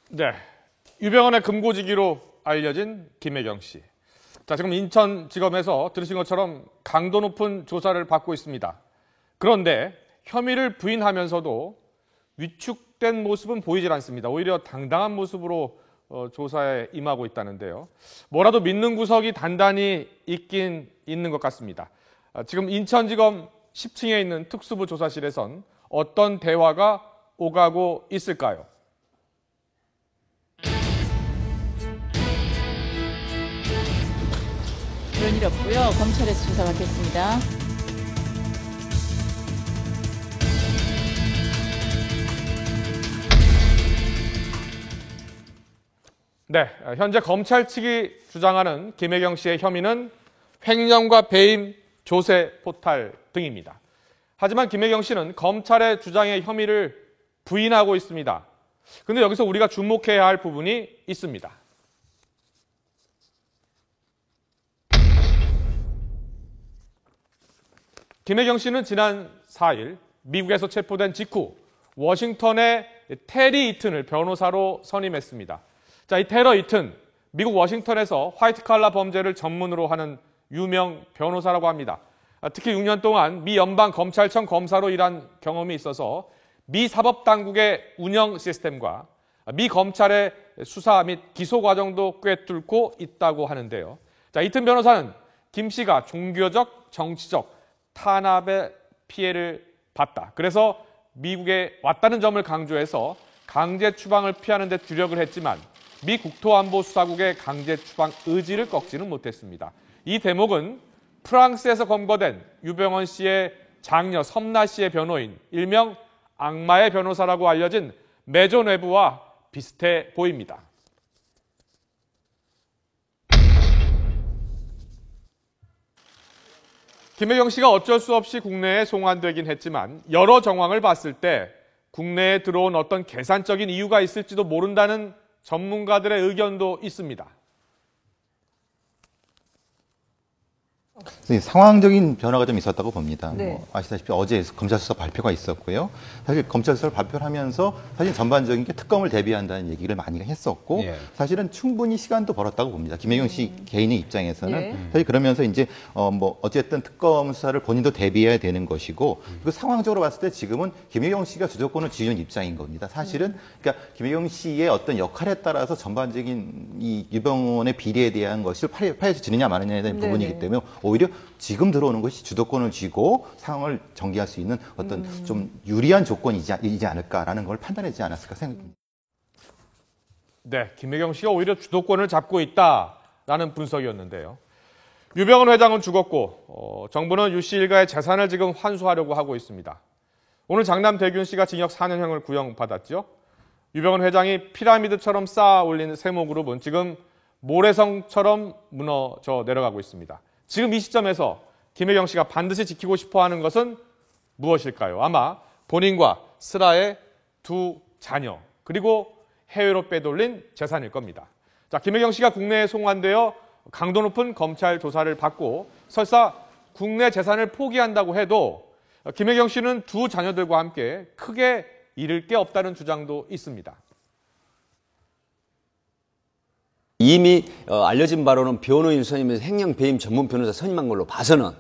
네, 유병헌의 금고지기로 알려진 김혜경 씨. 자, 지금 인천지검에서 들으신 것처럼 강도 높은 조사를 받고 있습니다. 그런데 혐의를 부인하면서도 위축된 모습은 보이질 않습니다. 오히려 당당한 모습으로 조사에 임하고 있다는데요. 뭐라도 믿는 구석이 단단히 있긴 있는 것 같습니다. 지금 인천지검 10층에 있는 특수부 조사실에선 어떤 대화가 오가고 있을까요? 그런 일 없고요. 검찰에서 조사받겠습니다. 네, 현재 검찰 측이 주장하는 김혜경 씨의 혐의는 횡령과 배임, 조세, 포탈 등입니다. 하지만 김혜경 씨는 검찰의 주장의 혐의를 부인하고 있습니다. 그런데 여기서 우리가 주목해야 할 부분이 있습니다. 김혜경 씨는 지난 4일 미국에서 체포된 직후 워싱턴의 테리 이튼을 변호사로 선임했습니다. 자, 이 테러 이튼, 미국 워싱턴에서 화이트 칼라 범죄를 전문으로 하는 유명 변호사라고 합니다. 특히 6년 동안 미 연방검찰청 검사로 일한 경험이 있어서 미 사법당국의 운영 시스템과 미 검찰의 수사 및 기소 과정도 꿰뚫고 있다고 하는데요. 자, 이튼 변호사는 김 씨가 종교적, 정치적 탄압의 피해를 봤다. 그래서 미국에 왔다는 점을 강조해서 강제 추방을 피하는 데 주력을 했지만 미 국토안보수사국의 강제 추방 의지를 꺾지는 못했습니다. 이 대목은 프랑스에서 검거된 유병헌 씨의 장녀 섬나 씨의 변호인, 일명 악마의 변호사라고 알려진 매존 웨브와 비슷해 보입니다. 김혜경 씨가 어쩔 수 없이 국내에 송환되긴 했지만 여러 정황을 봤을 때 국내에 들어온 어떤 계산적인 이유가 있을지도 모른다는 전문가들의 의견도 있습니다. 상황적인 변화가 좀 있었다고 봅니다. 네. 뭐 아시다시피 어제 검찰 수사 발표가 있었고요. 사실 검찰 수사를 발표를 하면서 사실 전반적인 게 특검을 대비한다는 얘기를 많이 했었고 사실은 충분히 시간도 벌었다고 봅니다. 김혜경 씨 개인의 입장에서는 사실 그러면서 이제 뭐 어쨌든 특검 수사를 본인도 대비해야 되는 것이고 그 상황적으로 봤을 때 지금은 김혜경 씨가 주도권을 쥐는 입장인 겁니다. 사실은 그러니까 김혜경 씨의 어떤 역할에 따라서 전반적인 이 유병헌의 비리에 대한 것을 파헤쳐 지느냐 마느냐에 대한 부분이기 때문에 오히려 지금 들어오는 것이 주도권을 쥐고 상황을 전개할 수 있는 어떤 좀 유리한 조건이지 않을까라는 걸 판단하지 않았을까 생각합니다. 네, 김혜경 씨가 오히려 주도권을 잡고 있다라는 분석이었는데요. 유병헌 회장은 죽었고 정부는 유 씨 일가의 재산을 지금 환수하려고 하고 있습니다. 오늘 장남 대균 씨가 징역 4년형을 구형받았죠. 유병헌 회장이 피라미드처럼 쌓아 올린 세모그룹은 지금 모래성처럼 무너져 내려가고 있습니다. 지금 이 시점에서 김혜경 씨가 반드시 지키고 싶어하는 것은 무엇일까요? 아마 본인과 슬아의 두 자녀 그리고 해외로 빼돌린 재산일 겁니다. 자, 김혜경 씨가 국내에 송환되어 강도 높은 검찰 조사를 받고 설사 국내 재산을 포기한다고 해도 김혜경 씨는 두 자녀들과 함께 크게 잃을 게 없다는 주장도 있습니다. 이미 알려진 바로는 변호인 선임에서 횡령 배임 전문 변호사 선임한 걸로 봐서는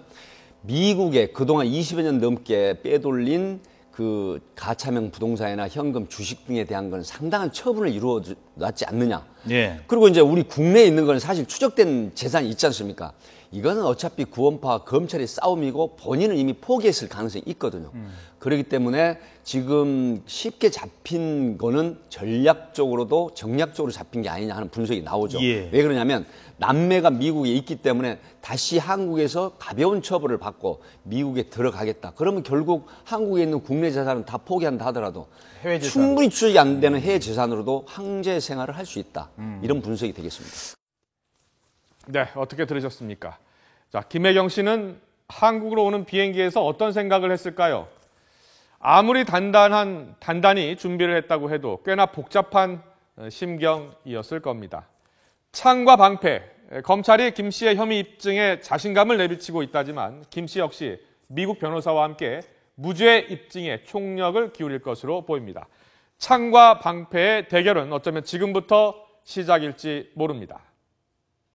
미국에 그동안 20여 년 넘게 빼돌린 그 가차명 부동산이나 현금 주식 등에 대한 건 상당한 처분을 이루어놨지 않느냐. 그리고 이제 우리 국내에 있는 건 사실 추적된 재산이 있지 않습니까? 이거는 어차피 구원파 검찰의 싸움이고 본인은 이미 포기했을 가능성이 있거든요. 그렇기 때문에 지금 쉽게 잡힌 거는 전략적으로도 정략적으로 잡힌 게 아니냐 하는 분석이 나오죠. 왜 그러냐면 남매가 미국에 있기 때문에 다시 한국에서 가벼운 처벌을 받고 미국에 들어가겠다. 그러면 결국 한국에 있는 국내 재산은 다 포기한다 하더라도 해외 재산. 충분히 추적이 안 되는 해외 재산으로도 황제 생활을 할 수 있다. 이런 분석이 되겠습니다. 네, 어떻게 들으셨습니까? 자, 김혜경 씨는 한국으로 오는 비행기에서 어떤 생각을 했을까요? 아무리 단단히 준비를 했다고 해도 꽤나 복잡한 심경이었을 겁니다. 창과 방패, 검찰이 김 씨의 혐의 입증에 자신감을 내비치고 있다지만 김 씨 역시 미국 변호사와 함께 무죄 입증에 총력을 기울일 것으로 보입니다. 창과 방패의 대결은 어쩌면 지금부터 시작일지 모릅니다.